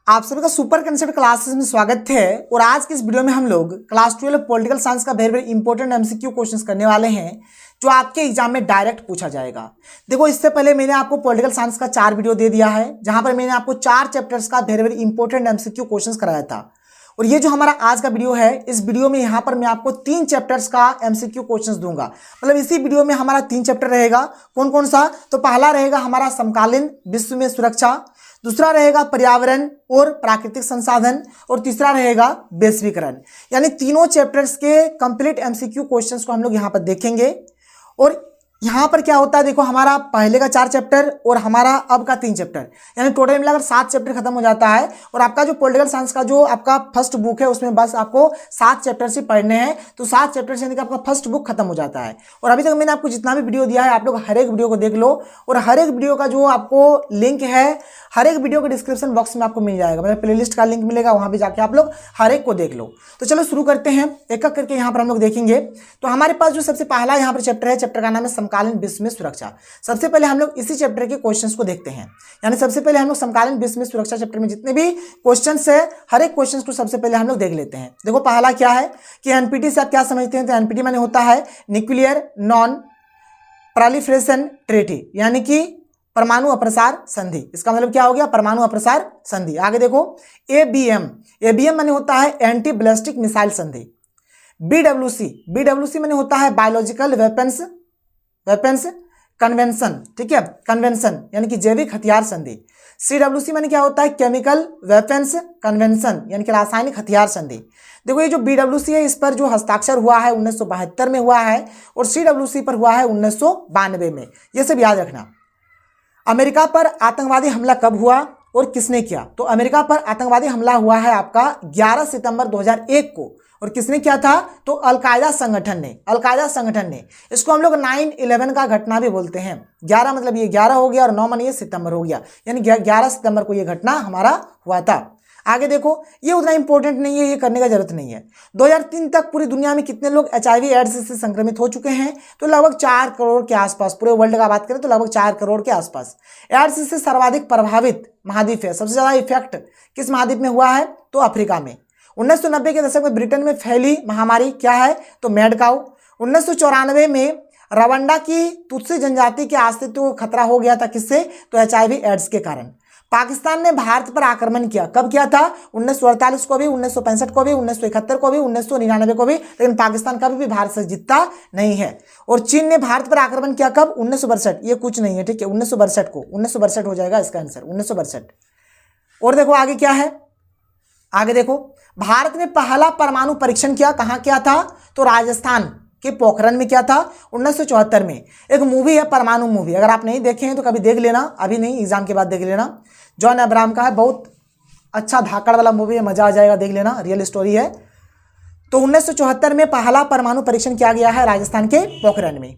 आप सभी का सुपर कंसेप्ट क्लासेस में स्वागत है। और आज की इस वीडियो में हम लोग क्लास 12 पॉलिटिकल साइंस का very very important MCQ questions करने वाले हैं जो आपके एग्जाम में डायरेक्ट पूछा जाएगा। देखो, इससे पहले मैंने आपको पॉलिटिकल साइंस का 4 वीडियो दे दिया है जहां पर मैंने आपको 4 चैप्टर्स का very very important MCQ questions कराया था। और ये जो हमारा आज का वीडियो है, इस वीडियो में यहाँ पर मैं आपको 3 चैप्टर्स का एमसीक्यू क्वेश्चंस दूंगा। मतलब इसी वीडियो में हमारा 3 चैप्टर रहेगा। कौन कौन सा? तो पहला रहेगा हमारा समकालीन विश्व में सुरक्षा, दूसरा रहेगा पर्यावरण और प्राकृतिक संसाधन, और तीसरा रहेगा वैश्वीकरण। यानी तीनों चैप्टर्स के कंप्लीट एमसीक्यू क्वेश्चंस को हम लोग यहाँ पर देखेंगे। और यहाँ पर क्या होता है, देखो, हमारा पहले का 4 चैप्टर और हमारा अब का 3 चैप्टर, यानी टोटल मिलाकर 7 चैप्टर खत्म हो जाता है। और आपका जो पॉलिटिकल साइंस का जो आपका फर्स्ट बुक है उसमें बस आपको 7 चैप्टर से पढ़ने हैं। तो 7 चैप्टर से यानी कि आपका फर्स्ट बुक खत्म हो जाता है। और अभी तक मैंने आपको जितना भी वीडियो दिया है, आप लोग हर एक वीडियो को देख लो। और हर एक वीडियो का जो आपको लिंक है, हर एक वीडियो के डिस्क्रिप्शन बॉक्स में आपको मिल जाएगा। मतलब प्लेलिस्ट का लिंक मिलेगा, वहां पे जाके आप लोग हर एक को देख लो। तो चलो शुरू करते हैं, एक एक करके यहाँ पर हम लोग देखेंगे। तो हमारे पास जो सबसे पहला यहाँ पर चैप्टर है, चैप्टर का नाम है समकालीन विश्व में सुरक्षा। सबसे पहले हम लोग इसी चैप्टर के क्वेश्चंस को देखते हैं। यानी सबसे पहले हम लोग समकालीन विश्व में सुरक्षा चैप्टर में जितने भी क्वेश्चंस है, हर एक क्वेश्चंस को सबसे पहले हम लोग देख लेते हैं। देखो, पहला क्या है कि एनपीटी से आप क्या समझते हैं? तो एनपीटी माने होता है न्यूक्लियर नॉन प्रोलिफरेशन ट्रीटी, यानी कि परमाणु अप्रसार संधि। इसका मतलब क्या हो गया? परमाणु अप्रसार संधि। आगे देखो, एबीएम, एबीएम माने होता है एंटी बैलिस्टिक मिसाइल संधि। बीडब्ल्यूसी, बीडब्ल्यूसी माने होता है बायोलॉजिकल वेपन्स कन्वेंशन, ठीक है, कन्वेंशन यानी कि जैविक हथियार संधि। सीडब्ल्यूसी माने क्या होता है? केमिकल वेपन्स कन्वेंशन, यानी कि रासायनिक हथियार संधि। देखो, ये जो बीडब्ल्यूसी है, इस पर जो हस्ताक्षर हुआ है 1972 में हुआ है, और सीडब्ल्यूसी पर हुआ है 1992 में। ये सब याद रखना। अमेरिका पर आतंकवादी हमला कब हुआ और किसने किया? तो अमेरिका पर आतंकवादी हमला हुआ है आपका 11 सितंबर 2001 को। और किसने किया था? तो अलकायदा संगठन ने, अलकायदा संगठन ने। इसको हम लोग 9/11 का घटना भी बोलते हैं। 11 मतलब ये 11 हो गया, और 9 माने ये सितंबर हो गया, यानी 11 सितंबर को ये घटना हमारा हुआ था। आगे देखो, ये उतना इंपॉर्टेंट नहीं है, ये करने का जरूरत नहीं है। 2003 तक पूरी दुनिया में कितने लोग एचआईवी एड्स से संक्रमित हो चुके हैं? तो लगभग 4 करोड़ के आसपास। पूरे वर्ल्ड का बात करें तो लगभग 4 करोड़ के आसपास। एड्स से सर्वाधिक प्रभावित महाद्वीप है, सबसे ज्यादा इफेक्ट किस महाद्वीप में हुआ है? तो अफ्रीका में। 1990 के दशक में ब्रिटेन में फैली महामारी क्या है? तो मैड काउ। 1994 में रवांडा की तुत्सी जनजाति के अस्तित्व को खतरा हो गया था, किससे? तो एचआईवी एड्स के कारण। पाकिस्तान ने भारत पर आक्रमण किया, कब किया था? 1948 को भी, 1965 को भी, 1971 को भी, 1999 को भी, लेकिन पाकिस्तान कभी भी भारत से जीता नहीं है। और चीन ने भारत पर आक्रमण किया कब? 1962। ये कुछ नहीं है, ठीक है, 1962 को, 1962 हो जाएगा इसका आंसर, 1962। और देखो आगे क्या है, आगे देखो, भारत ने पहला परमाणु परीक्षण किया, कहां किया था? तो राजस्थान के पोखरण में किया था 1974 में। एक मूवी है परमाणु मूवी, अगर आप नहीं देखे हैं तो कभी देख लेना, अभी नहीं, एग्जाम के बाद देख लेना। जॉन अब्राहम का है, बहुत अच्छा धाकड़ वाला मूवी है, मजा आ जाएगा, देख लेना, रियल स्टोरी है। तो 1974 में पहला परमाणु परीक्षण किया गया है राजस्थान के पोखरण में।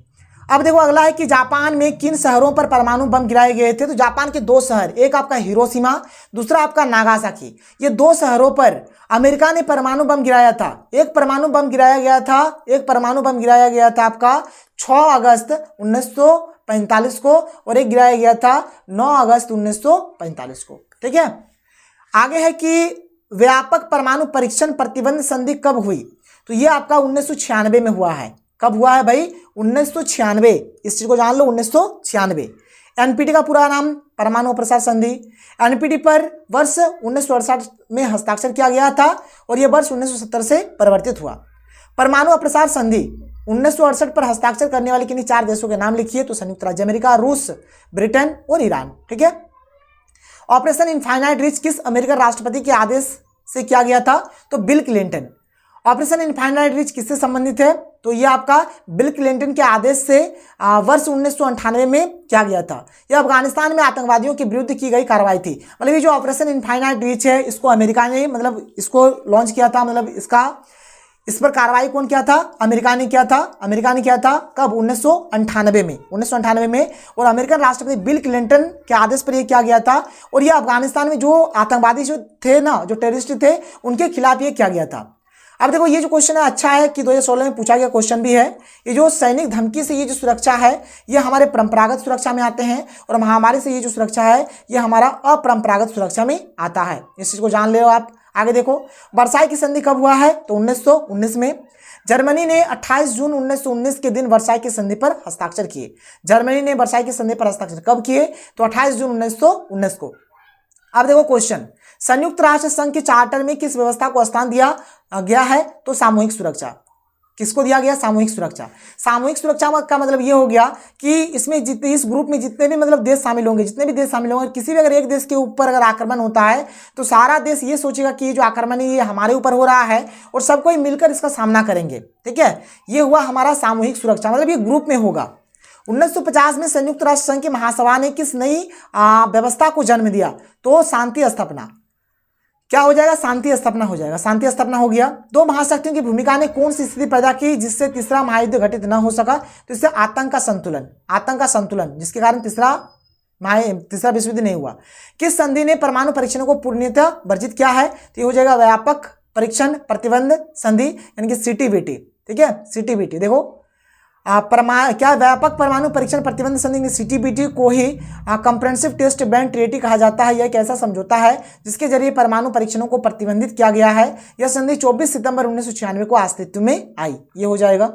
अब देखो अगला है कि जापान में किन शहरों पर परमाणु बम गिराए गए थे? तो जापान के 2 शहर, एक आपका हिरोशिमा, दूसरा आपका नागासाकी। ये 2 शहरों पर अमेरिका ने परमाणु बम गिराया था। एक परमाणु बम गिराया गया था, एक परमाणु बम गिराया गया था आपका 6 अगस्त 1945 को, और एक गिराया गया था 9 अगस्त 1945 को, ठीक है। आगे है कि व्यापक परमाणु परीक्षण प्रतिबंध संधि कब हुई? तो ये आपका 1996 में हुआ है। कब हुआ है भाई? 1996। इस चीज को जान लो, 1996। एनपीटी का पूरा नाम परमाणु अप्रसार संधि। एनपीटी पर वर्ष 1968 में हस्ताक्षर किया गया था, और यह वर्ष 1970 से परिवर्तित हुआ। परमाणु अप्रसार संधि 1968 पर हस्ताक्षर करने वाले किन्हीं 4 देशों के नाम लिखिए? तो संयुक्त राज्य अमेरिका, रूस, ब्रिटेन और ईरान, ठीक है। ऑपरेशन इनफाइनाइट रिच किस अमेरिकन राष्ट्रपति के आदेश से किया गया था? तो bill Clinton. Operation infinite rich किससे संबंधित है? तो ये आपका बिल क्लिंटन के आदेश से वर्ष 1998 में किया गया था। यह अफगानिस्तान में आतंकवादियों के विरुद्ध की गई कार्रवाई थी। मतलब ये जो ऑपरेशन इनफाइनाइट रिच है, इसको अमेरिका ने मतलब इसको लॉन्च किया था, मतलब इस पर कार्रवाई कौन किया था? अमेरिका ने किया था। अमेरिका ने किया था कब? 1998 में, 1998 में। और अमेरिकन राष्ट्रपति बिल क्लिंटन के आदेश पर यह किया गया था। और यह अफगानिस्तान में जो आतंकवादी जो थे ना, जो टेररिस्ट थे, उनके खिलाफ ये किया गया था। अब देखो ये जो क्वेश्चन है अच्छा है कि 2016 में पूछा गया क्वेश्चन भी है। ये जो सैनिक धमकी से ये जो सुरक्षा है ये हमारे परंपरागत सुरक्षा में आते हैं, और महामारी से ये जो सुरक्षा है ये हमारा अपरंपरागत सुरक्षा में आता है। इस चीज को जान ले आप। आगे देखो, वर्साई की संधि कब हुआ है? तो 1919 में। जर्मनी ने 28 जून 1919 के दिन वर्साई की संधि पर हस्ताक्षर किए। जर्मनी ने वर्साई की संधि पर हस्ताक्षर कब किए? तो 28 जून 1919 को। अब देखो क्वेश्चन, संयुक्त राष्ट्र संघ के चार्टर में किस व्यवस्था को स्थान दिया गया है? तो सामूहिक सुरक्षा। किसको दिया गया? सामूहिक सुरक्षा। सामूहिक सुरक्षा का मतलब ये हो गया कि इसमें जितने, इस ग्रुप में जितने भी मतलब देश शामिल होंगे, जितने भी देश शामिल होंगे, किसी भी अगर एक देश के ऊपर अगर आक्रमण होता है तो सारा देश ये सोचेगा कि ये जो आक्रमण है ये हमारे ऊपर हो रहा है और सब कोई मिलकर इसका सामना करेंगे। ठीक है, ये हुआ हमारा सामूहिक सुरक्षा, मतलब ये ग्रुप में होगा। 1950 में संयुक्त राष्ट्र संघ की महासभा ने किस नई व्यवस्था को जन्म दिया? तो शांति स्थापना। क्या हो जाएगा? शांति स्थापना हो जाएगा। शांति स्थापना हो गया। दो महाशक्तियों की भूमिका ने कौन सी स्थिति पैदा की जिससे तीसरा महायुद्ध घटित न हो सका? तो इससे आतंक का संतुलन, आतंक का संतुलन, जिसके कारण तीसरा विश्व युद्ध नहीं हुआ। किस संधि ने परमाणु परीक्षणों को पूर्णतः वर्जित किया है? तो ये हो जाएगा व्यापक परीक्षण प्रतिबंध संधि, यानी कि सीटीबीटी। ठीक है, सीटीबीटी। देखो क्या व्यापक परमाणु परीक्षण प्रतिबंध संधि सीटीबीटी को ही कंप्रेहेंसिव टेस्ट बैन ट्रीटी कहा जाता है। यह एक ऐसा समझौता है जिसके जरिए परमाणु परीक्षणों को प्रतिबंधित किया गया है। यह संधि 24 सितंबर 1996 को अस्तित्व में आई। ये हो जाएगा।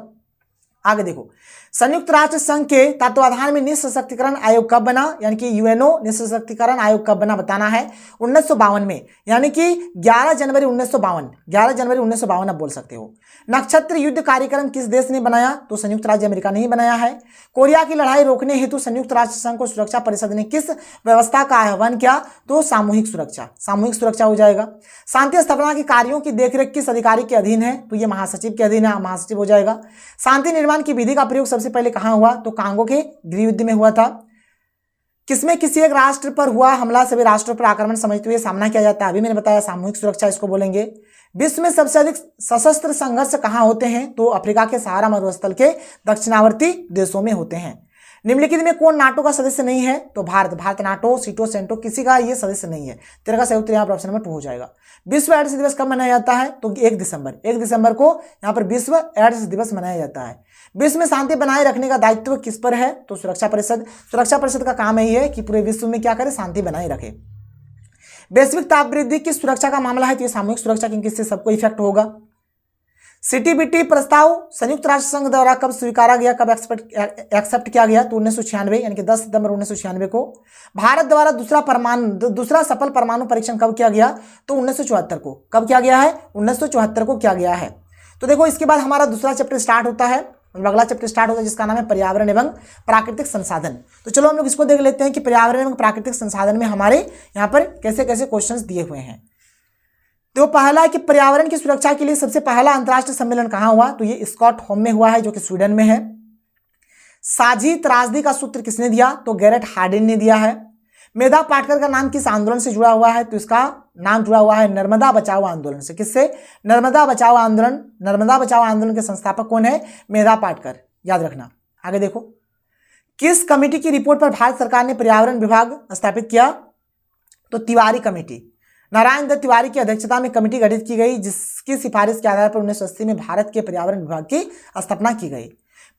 आगे देखो, संयुक्त राष्ट्र संघ के तत्वाधान में निःसशक्तिकरण आयोग कब बना? यानी कि यूएनओ निःसशक्तिकरण आयोग कब बना बताना है। 1952 में, यानी कि 11 जनवरी 1952। 11 जनवरी 1952 आप बोल सकते हो। नक्षत्र युद्ध कार्यक्रम किस देश ने बनाया? तो संयुक्त राज्य अमेरिका ने ही बनाया है। कोरिया की लड़ाई रोकने हेतु संयुक्त राष्ट्र संघ को सुरक्षा परिषद ने किस व्यवस्था का आह्वान किया? तो सामूहिक सुरक्षा। सामूहिक सुरक्षा हो जाएगा। शांति स्थापना के कार्यों की देखरेख किस अधिकारी के अधीन है? तो ये महासचिव के अधीन है, महासचिव हो जाएगा। शांति निर्माण की विधि का प्रयोग सबसे पहले कहां हुआ? तो कांगो के गृह युद्ध में हुआ था। किसमें किसी एक राष्ट्र पर हुआ हमला सभी राष्ट्रों पर आक्रमण समझते हुए सामना किया जाता है? अभी मैंने बताया सामूहिक सुरक्षा इसको बोलेंगे। विश्व में सबसे अधिक सशस्त्र संघर्ष कहां होते हैं? तो अफ्रीका के सहारा मरुस्थल के दक्षिणावर्ती देशों में होते हैं। निम्नलिखित में कौन नाटो का सदस्य नहीं है? तो भारत। भारत नाटो, सीटो, सेंटो किसी का ये सदस्य नहीं है। तेरा का सही उत्तर यहाँ पर ऑप्शन नंबर 2 हो जाएगा। विश्व एड्स दिवस कब मनाया जाता है? तो 1 दिसंबर। 1 दिसंबर को यहाँ पर विश्व एड्स दिवस मनाया जाता है। विश्व में शांति बनाए रखने का दायित्व किस पर है? तो सुरक्षा परिषद। सुरक्षा परिषद का काम यही है कि पूरे विश्व में क्या करे? शांति बनाए रखे। वैश्विक ताप वृद्धि की सुरक्षा का मामला है तो ये सामूहिक सुरक्षा, क्योंकि इससे सबको इफेक्ट होगा। सीटीबीटी प्रस्ताव संयुक्त राष्ट्र संघ द्वारा कब स्वीकारा गया, कब एक्सेप्ट किया गया? तो 1996, यानी कि 10 सितंबर 1996 को। भारत द्वारा दूसरा सफल परमाणु परीक्षण कब किया गया? तो 1974 को। कब किया गया है? 1974 को किया गया है। तो देखो इसके बाद हमारा दूसरा चैप्टर स्टार्ट होता है, अगला चैप्टर स्टार्ट होता है जिसका नाम है पर्यावरण एवं प्राकृतिक संसाधन। तो चलो हम लोग इसको देख लेते हैं कि पर्यावरण एवं प्राकृतिक संसाधन में हमारे यहाँ पर कैसे कैसे क्वेश्चंस दिए हुए हैं। तो पहला है कि पर्यावरण की सुरक्षा के लिए सबसे पहला अंतर्राष्ट्रीय सम्मेलन कहाँ हुआ? तो ये स्टॉकहोम में हुआ है, जो कि स्वीडन में है। साझी त्रासदी का सूत्र किसने दिया? तो गैरेट हार्डिन ने दिया है। मेधा पाटकर का नाम किस आंदोलन से जुड़ा हुआ है? तो इसका नाम जुड़ा हुआ है नर्मदा बचाओ आंदोलन से। किससे? नर्मदा बचाओ आंदोलन। नर्मदा बचाओ आंदोलन के संस्थापक कौन है? मेधा पाटकर, याद रखना। आगे देखो, किस कमेटी की रिपोर्ट पर भारत सरकार ने पर्यावरण विभाग स्थापित किया? तो तिवारी कमेटी। नारायण दत्त तिवारी की अध्यक्षता में कमेटी गठित की गई, जिसकी सिफारिश के आधार पर 1980 में भारत के पर्यावरण विभाग की स्थापना की गई।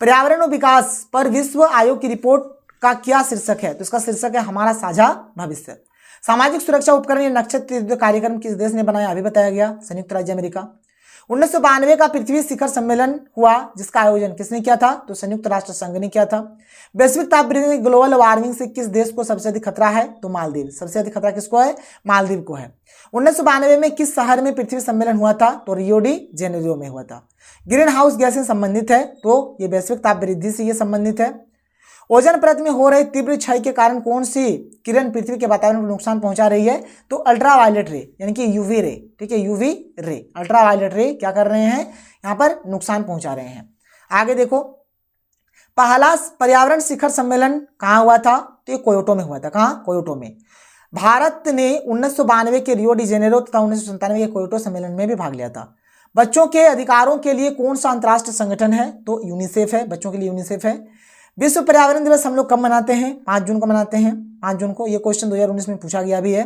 पर्यावरण और विकास पर विश्व आयोग की रिपोर्ट का क्या शीर्षक है? तो इसका शीर्षक है हमारा साझा भविष्य। सामाजिक सुरक्षा उपकरण या नक्षत्र युद्ध कार्यक्रम किस देश ने बनाया? अभी बताया गया, संयुक्त राज्य अमेरिका। 1992 का पृथ्वी शिखर सम्मेलन हुआ, जिसका आयोजन किसने किया था? तो संयुक्त राष्ट्र संघ ने किया था। वैश्विक ताप वृद्धि ग्लोबल वार्मिंग से किस देश को सबसे अधिक खतरा है? तो मालदीव। सबसे अधिक खतरा किसको है? मालदीव को है। 1992 में किस शहर में पृथ्वी सम्मेलन हुआ था? तो रियो डी जेनेरियो में हुआ था। ग्रीन हाउस गैस से संबंधित है, तो ये वैश्विक ताप वृद्धि से ये संबंधित है। ओजोन परत में हो रही तीव्र क्षय के कारण कौन सी किरण पृथ्वी के वातावरण को नुकसान पहुंचा रही है? तो अल्ट्रावायलेट रे, यानी कि यूवी रे। ठीक है, यूवी रे, अल्ट्रावायलेट रे क्या कर रहे हैं? यहाँ पर नुकसान पहुंचा रहे हैं। आगे देखो, पहला पर्यावरण शिखर सम्मेलन कहाँ हुआ था? तो ये कोयोटो में हुआ था। कहाँ? कोयोटो में। भारत ने 1992 के रियो डी जेनेरो तथा 1997 के कोयोटो सम्मेलन में भी भाग लिया था। बच्चों के अधिकारों के लिए कौन सा अंतर्राष्ट्रीय संगठन है? तो यूनिसेफ है, बच्चों के लिए यूनिसेफ है। विश्व पर्यावरण दिवस हम लोग कब मनाते हैं? 5 जून को मनाते हैं। 5 जून को। ये क्वेश्चन 2019 में पूछा गया भी है।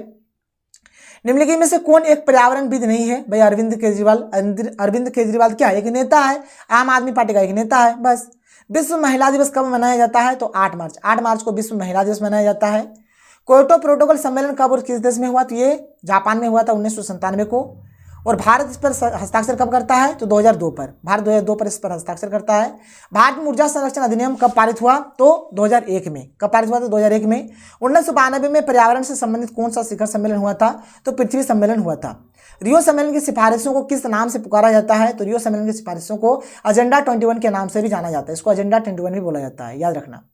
निम्नलिखित में से कौन एक पर्यावरणविद नहीं है? भाई अरविंद केजरीवाल। अरविंद केजरीवाल क्या है? एक नेता है, आम आदमी पार्टी का एक नेता है, बस। विश्व महिला दिवस कब मनाया जाता है? तो 8 मार्च। 8 मार्च को विश्व महिला दिवस मनाया जाता है। क्योटो प्रोटोकॉल सम्मेलन कब और किस देश में हुआ? तो ये जापान में हुआ था 1997 को। और भारत इस पर हस्ताक्षर कब करता है? तो 2002 पर। भारत 2002 पर इस पर हस्ताक्षर करता है। भारत में ऊर्जा संरक्षण अधिनियम कब पारित हुआ? तो 2001 में। कब पारित हुआ? तो 2001 में। 1992 में पर्यावरण से संबंधित कौन सा शिखर सम्मेलन हुआ था? तो पृथ्वी सम्मेलन हुआ था। रियो सम्मेलन की सिफारिशों को किस नाम से पुकारा जाता है? तो रियो सम्मेलन की सिफारिशों को एजेंडा 21 के नाम से भी जाना जाता है। इसको एजेंडा 21 भी बोला जाता है, याद रखना।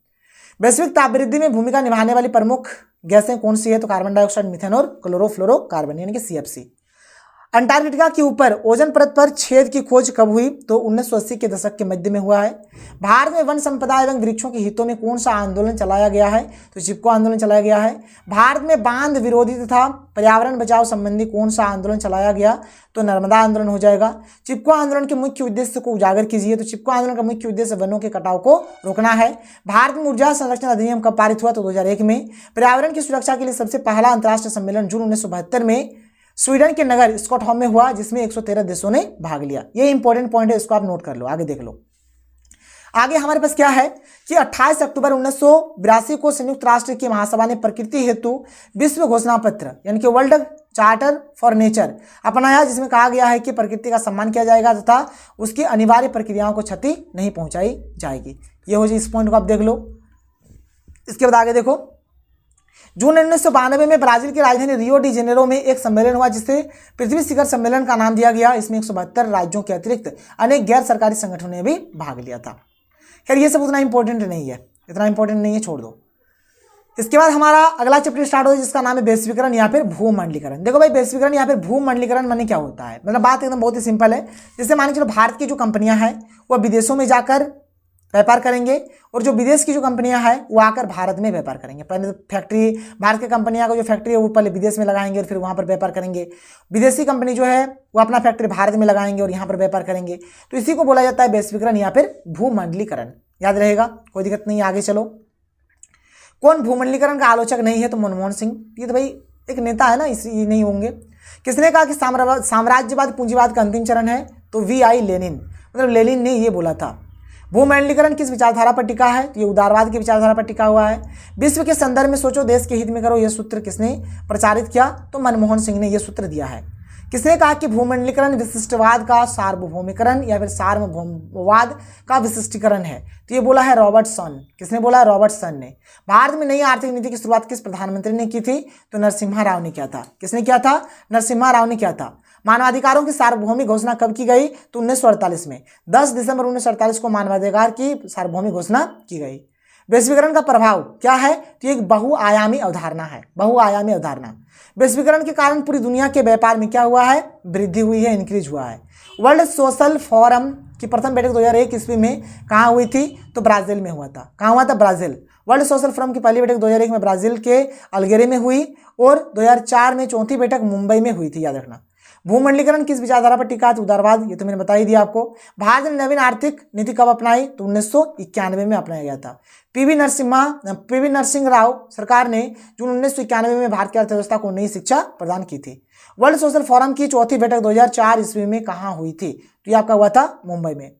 वैश्विक तापवृद्धि में भूमिका निभाने वाली प्रमुख गैसें कौन सी है? तो कार्बन डाइऑक्साइड, मीथेन और क्लोरोफ्लोरोकार्बन यानी कि CFC। अंटार्कटिका के ऊपर ओजोन परत पर छेद की खोज कब हुई? तो 1980 के दशक के मध्य में हुआ है। भारत में वन संपदा एवं वृक्षों के हितों में कौन सा आंदोलन चलाया गया है? तो चिपको आंदोलन चलाया गया है। भारत में बांध विरोधी तथा पर्यावरण बचाव संबंधी कौन सा आंदोलन चलाया गया? तो नर्मदा आंदोलन हो जाएगा। चिपको आंदोलन के मुख्य उद्देश्य को उजागर कीजिए। तो चिपको आंदोलन का मुख्य उद्देश्य वनों के कटाव को रोकना है। भारत में ऊर्जा संरक्षण अधिनियम कब पारित हुआ? तो 2001 में। पर्यावरण की सुरक्षा के लिए सबसे पहला अंतर्राष्ट्रीय सम्मेलन जून 1972 में स्वीडन के नगर स्टॉकहोम में हुआ, जिसमें 113 देशों ने भाग लिया। ये इंपॉर्टेंट पॉइंट है, इसको आप नोट कर लो, आगे देख लो। आगे हमारे पास क्या है कि 28 अक्टूबर 1982 को संयुक्त राष्ट्र की महासभा ने प्रकृति हेतु विश्व घोषणा पत्र यानी कि वर्ल्ड चार्टर फॉर नेचर अपनाया, जिसमें कहा गया है कि प्रकृति का सम्मान किया जाएगा तथा उसकी अनिवार्य प्रक्रियाओं को क्षति नहीं पहुंचाई जाएगी। ये हो जाए, इस पॉइंट को आप देख लो। इसके बाद आगे देखो, जून 1992 में ब्राजील की राजधानी रियो डी जेनेरो में एक सम्मेलन हुआ, जिसे पृथ्वी शिखर सम्मेलन का नाम दिया गया। इसमें 172 राज्यों के अतिरिक्त अनेक गैर सरकारी संगठनों ने भी भाग लिया था। खैर ये सब उतना इंपॉर्टेंट नहीं है, इतना इंपॉर्टेंट नहीं है, छोड़ दो। इसके बाद हमारा अगला चैप्टर स्टार्ट होता है, जिसका नाम है वैश्वीकरण या फिर भूमंडलीकरण। देखो भाई, वैश्वीकरण या फिर भूमंडलीकरण माने क्या होता है? मतलब बात एकदम बहुत ही सिंपल है। जैसे मान के चलो, भारत की जो कंपनियां हैं वो विदेशों में जाकर व्यापार करेंगे, और जो विदेश की जो कंपनियां हैं वो आकर भारत में व्यापार करेंगे। पहले तो फैक्ट्री, भारत की कंपनियां का जो फैक्ट्री है वो पहले विदेश में लगाएंगे और फिर वहां पर व्यापार करेंगे। विदेशी कंपनी जो है वो अपना फैक्ट्री भारत में लगाएंगे और यहाँ पर व्यापार करेंगे। तो इसी को बोला जाता है वैश्वीकरण या फिर भूमंडलीकरण। याद रहेगा, कोई दिक्कत नहीं है। आगे चलो, कौन भूमंडलीकरण का आलोचक नहीं है? तो मनमोहन सिंह। ये तो भाई एक नेता है ना, इसलिए नहीं होंगे। किसने कहा कि साम्राज्यवाद पूंजीवाद का अंतिम चरण है? तो V.I. लेनिन, मतलब लेनिन ने ये बोला था। भूमंडलीकरण किस विचारधारा पर टिका है? तो ये उदारवाद की विचारधारा पर टिका हुआ है। विश्व के संदर्भ में सोचो, देश के हित में करो, यह सूत्र किसने प्रचारित किया? तो मनमोहन सिंह ने यह सूत्र दिया है। किसने कहा कि भूमंडलीकरण विशिष्टवाद का सार्वभौमिकरण या फिर सार्वभौमवाद का विशिष्टीकरण है? तो ये बोला है रॉबर्टसन। किसने बोला है? रॉबर्टसन ने। भारत में नई आर्थिक नीति की शुरुआत किस प्रधानमंत्री ने की थी? तो नरसिम्हा राव ने किया था। किसने किया था? नरसिम्हा राव ने किया था। मानवाधिकारों की सार्वभौमिक घोषणा कब की गई? तो 1948 में। 10 दिसंबर 1948 को मानवाधिकार की सार्वभौमिक घोषणा की गई। वैश्वीकरण का प्रभाव क्या है? तो एक बहुआयामी अवधारणा है, बहुआयामी अवधारणा। वैश्वीकरण के कारण पूरी दुनिया के व्यापार में क्या हुआ है? वृद्धि हुई है, इंक्रीज हुआ है। वर्ल्ड सोशल फोरम की प्रथम बैठक 2001 ईस्वी में कहाँ हुई थी? तो ब्राजील में हुआ था। कहाँ हुआ था? ब्राजील। वर्ल्ड सोशल फोरम की पहली बैठक 2001 में ब्राजील के अल्गेरे में हुई और 2004 में चौथी बैठक मुंबई में हुई थी, याद रखना। भूमंडलीकरण किस विचारधारा पर टिका? उदारवाद, ये तो मैंने बता ही दिया आपको। भारत ने नवीन आर्थिक नीति कब अपनाई? तो 1991 में अपनाया गया था। पीवी नरसिंह राव सरकार ने जून 1991 में भारत की अर्थव्यवस्था को नई शिक्षा प्रदान की थी। वर्ल्ड सोशल फोरम की चौथी बैठक 2004 ईस्वी में कहाँ हुई थी? तो ये आपका हुआ था मुंबई में।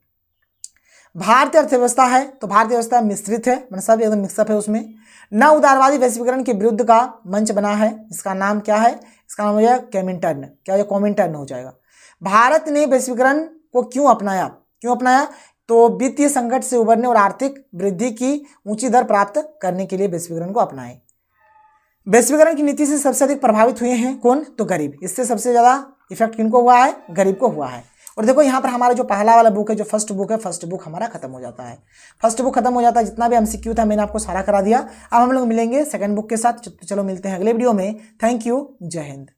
भारतीय अर्थव्यवस्था है तो भारतीय व्यवस्था मिश्रित है, मतलब सब एकदम मिक्सअप है उसमें। न उदारवादी वैश्वीकरण के विरुद्ध का मंच बना है, इसका नाम क्या है? इसका नाम हो जाएगा कॉमिंटर्न। क्या हो जाएगा? कॉमिंटर्न हो जाएगा। भारत ने वैश्वीकरण को क्यों अपनाया? तो वित्तीय संकट से उबरने और आर्थिक वृद्धि की ऊंची दर प्राप्त करने के लिए वैश्वीकरण को अपनाए। वैश्वीकरण की नीति से सबसे अधिक प्रभावित हुए हैं कौन? तो गरीब। इससे सबसे ज्यादा इफेक्ट किनको हुआ है? गरीब को हुआ है। और देखो यहाँ पर हमारा जो पहला वाला बुक है, जो फर्स्ट बुक है, फर्स्ट बुक हमारा खत्म हो जाता है। फर्स्ट बुक खत्म हो जाता है, जितना भी MCQ था मैंने आपको सारा करा दिया। अब हम लोग मिलेंगे सेकंड बुक के साथ। चलो मिलते हैं अगले वीडियो में। थैंक यू, जय हिंद।